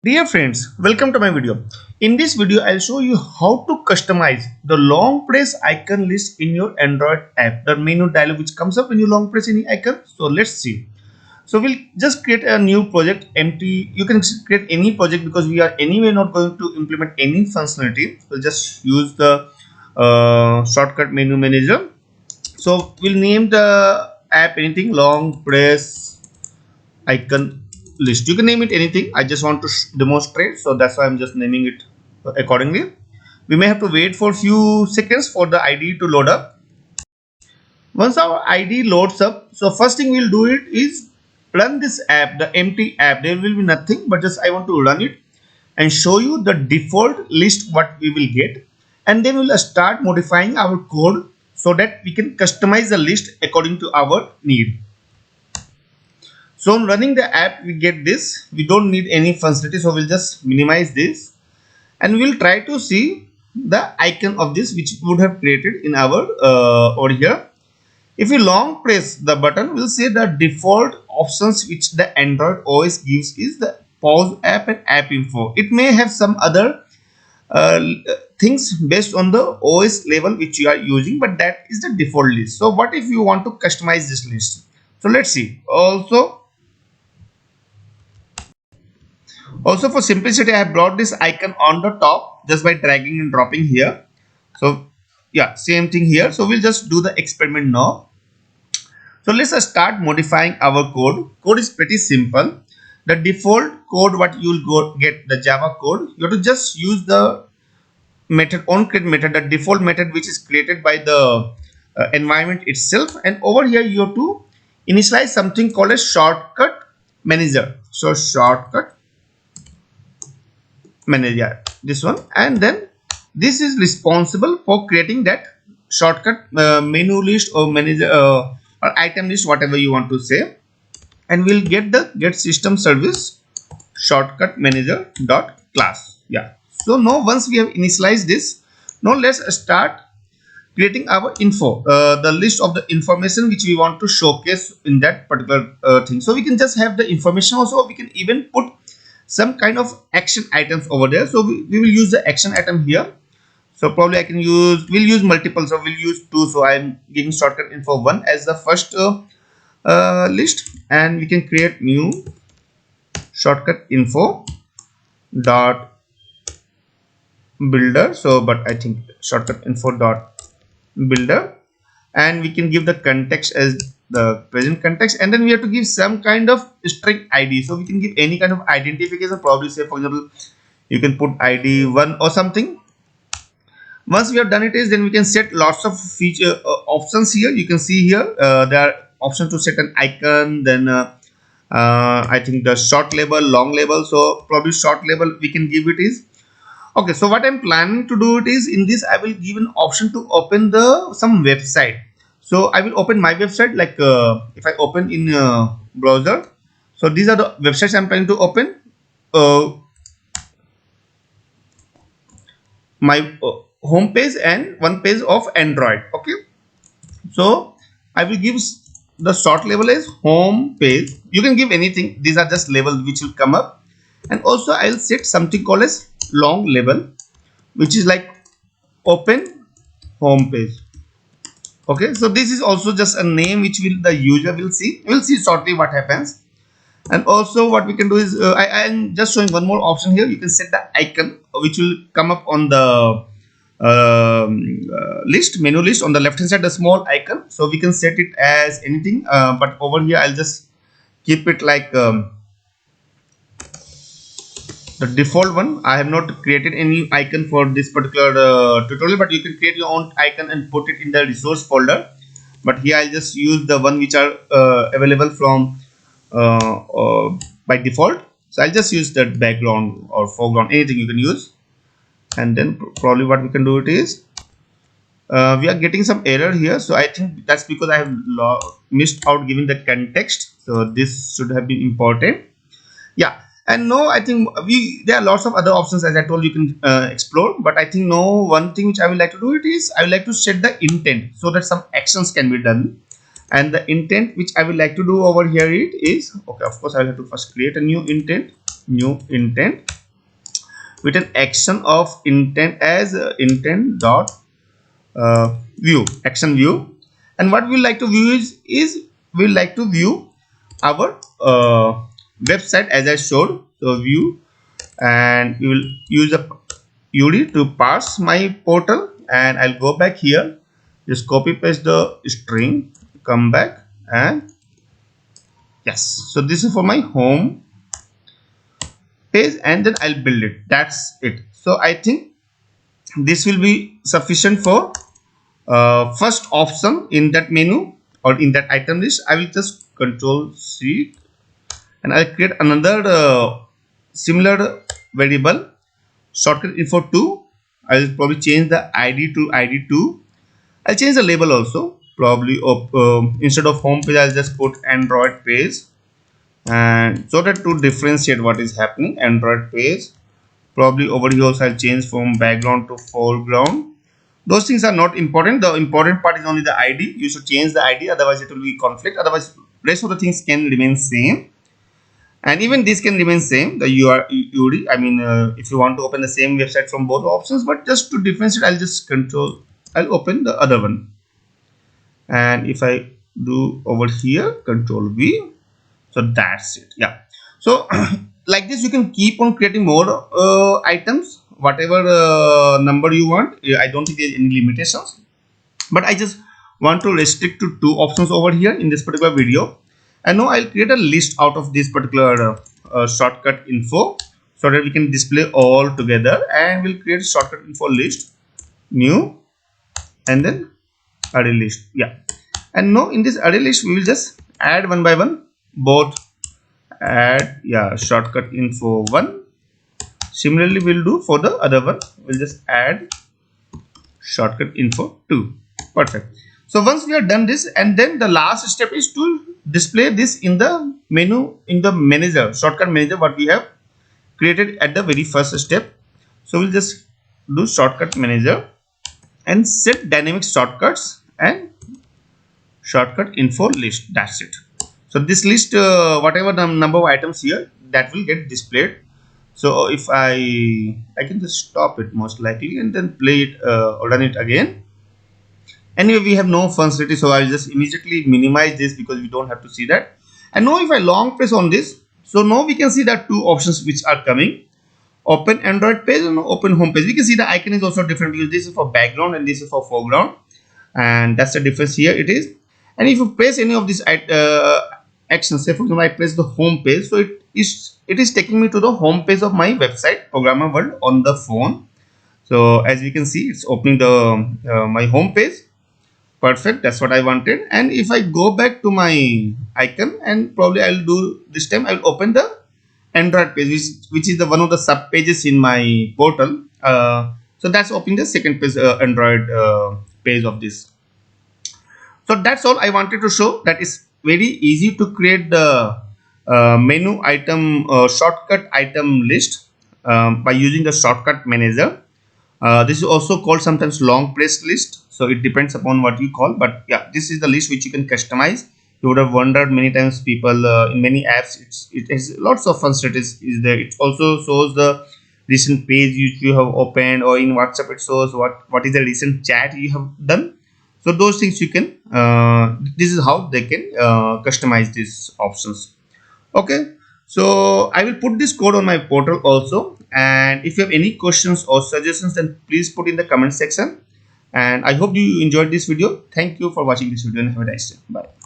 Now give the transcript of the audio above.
Dear friends, welcome to my video. In this video, I'll show you how to customize the long press icon list in your Android app. The menu dialog which comes up when you long press any icon. So let's see. So we'll just create a new project empty. You can create any project because we are anyway not going to implement any functionality. We'll just use the shortcut menu manager. So we'll name the app anything long press icon list. You can name it anything. I just want to demonstrate, so that's why I'm just naming it accordingly. We may have to wait for a few seconds for the IDE to load up. Once our IDE loads up, so first thing we'll do it is run this app, the empty app. There will be nothing, but just I want to run it and show you the default list what we will get, and then we'll start modifying our code so that we can customize the list according to our need. So on running the app, we get this. We don't need any functionality, so we'll just minimize this and we'll try to see the icon of this which would have created in our over here. If we long press the button, we'll see the default options which the Android OS gives is the pause app and app info. It may have some other things based on the OS level which you are using, but that is the default list. So what if you want to customize this list? So let's see. Also for simplicity, I have brought this icon on the top just by dragging and dropping here. So yeah, same thing here. So we'll just do the experiment now. So let's start modifying our code. Code is pretty simple. The default code what you will get the Java code, you have to just use the method onCreate method, the default method which is created by the environment itself, and over here you have to initialize something called a shortcut manager. So shortcut manager, this one, and then this is responsible for creating that shortcut menu list or manager or item list, whatever you want to say, and we'll get the get system service shortcut manager dot class. Yeah, so now once we have initialized this, now let's start creating our info, the list of the information which we want to showcase in that particular thing. So we can just have the information. Also we can even put some kind of action items over there. So we will use the action item here. So probably we'll use multiple, so we'll use 2. So I'm giving shortcut info 1 as the first list, and we can create new shortcut info dot builder. So but I think shortcut info dot builder, and we can give the context as the present context, and then we have to give some kind of string ID. So we can give any kind of identification, probably say for example you can put ID 1 or something. Once we have done it is, then we can set lots of feature options here. You can see here there are options to set an icon, then I think the short label, long label. So probably short label we can give it is okay. So what I'm planning to do it is, in this I will give an option to open the some website. So I will open my website, like if I open in browser. So these are the websites I'm planning to open. My home page and one page of Android. Okay, so I will give the short label as home page. You can give anything. These are just labels which will come up, and also I'll set something called as long label, which is like open home page. Okay, so this is also just a name which will the user will see. We'll see shortly what happens. And also what we can do is I am just showing one more option here. You can set the icon which will come up on the list, menu list on the left hand side, the small icon. So we can set it as anything, but over here I'll just keep it like the default one. I have not created any icon for this particular tutorial, but you can create your own icon and put it in the resource folder. But here I'll just use the one which are available from by default. So I'll just use that background or foreground, anything you can use. And then probably what we can do it is we are getting some error here. So I think that's because I have missed out giving the context. So this should have been important. Yeah. And no, I think there are lots of other options, as I told you can explore. But I think no, one thing which I would like to do it is I would like to set the intent so that some actions can be done. And the intent which I would like to do over here it is, okay, of course I will have to first create a new intent, with an action of intent as intent dot view, action view. And what we like to view is we like to view our website as I showed. So view, and we will use a UD to parse my portal, and I'll go back here, just copy paste the string, come back, and yes, so this is for my home page, and then I'll build it. That's it. So I think this will be sufficient for first option in that menu or in that item list. I will just control C, and I'll create another similar variable, shortcut info 2. I'll probably change the ID to ID2. I'll change the label also, probably instead of home page I'll just put Android page, and so that to differentiate what is happening, Android page. Probably over here also I'll change from background to foreground. Those things are not important. The important part is only the ID. You should change the ID, otherwise it will be conflict. Otherwise rest of the things can remain same, and even this can remain same, the URI. I mean if you want to open the same website from both options, but just to differentiate I'll open the other one. And if I do over here, control V, so that's it. Yeah, so like this you can keep on creating more items, whatever number you want. I don't think there's any limitations, but I just want to restrict to 2 options over here in this particular video. And now I'll create a list out of this particular shortcut info, so that we can display all together. And we'll create shortcut info list, new, and then array list. Yeah, and now in this array list we will just add one by one, both add, yeah, shortcut info 1. Similarly we'll do for the other one, we'll just add shortcut info 2. Perfect. So once we have done this, and then the last step is to display this in the menu, in the manager, shortcut manager, what we have created at the very first step. So we'll just do shortcut manager and set dynamic shortcuts and shortcut info list. That's it. So this list, whatever the number of items here, that will get displayed. So if I can just stop it most likely and then play it or run it again. Anyway, we have no functionality, so I'll just immediately minimize this because we don't have to see that. And now if I long press on this, so now we can see that 2 options which are coming, open Android page and open home page. We can see the icon is also different because this is for background and this is for foreground, and that's the difference here it is. And if you press any of these actions, say for example I press the home page, so it is taking me to the home page of my website Programmer World on the phone. So as we can see, it's opening the my home page. Perfect, that's what I wanted. And if I go back to my icon, and probably I'll do this time, I'll open the Android page, which is the one of the sub pages in my portal. So that's opening the second page, Android page of this. So that's all I wanted to show. That is very easy to create the menu item shortcut item list by using the shortcut manager. This is also called sometimes long press list, so it depends upon what you call, but yeah, this is the list which you can customize. You would have wondered many times, people in many apps it has lots of functionalities is there. It also shows the recent page which you have opened, or in WhatsApp it shows what is the recent chat you have done. So those things you can this is how they can customize these options. Okay, so I will put this code on my portal also, and if you have any questions or suggestions, then please put in the comment section. And I hope you enjoyed this video. Thank you for watching this video and have a nice day. Bye.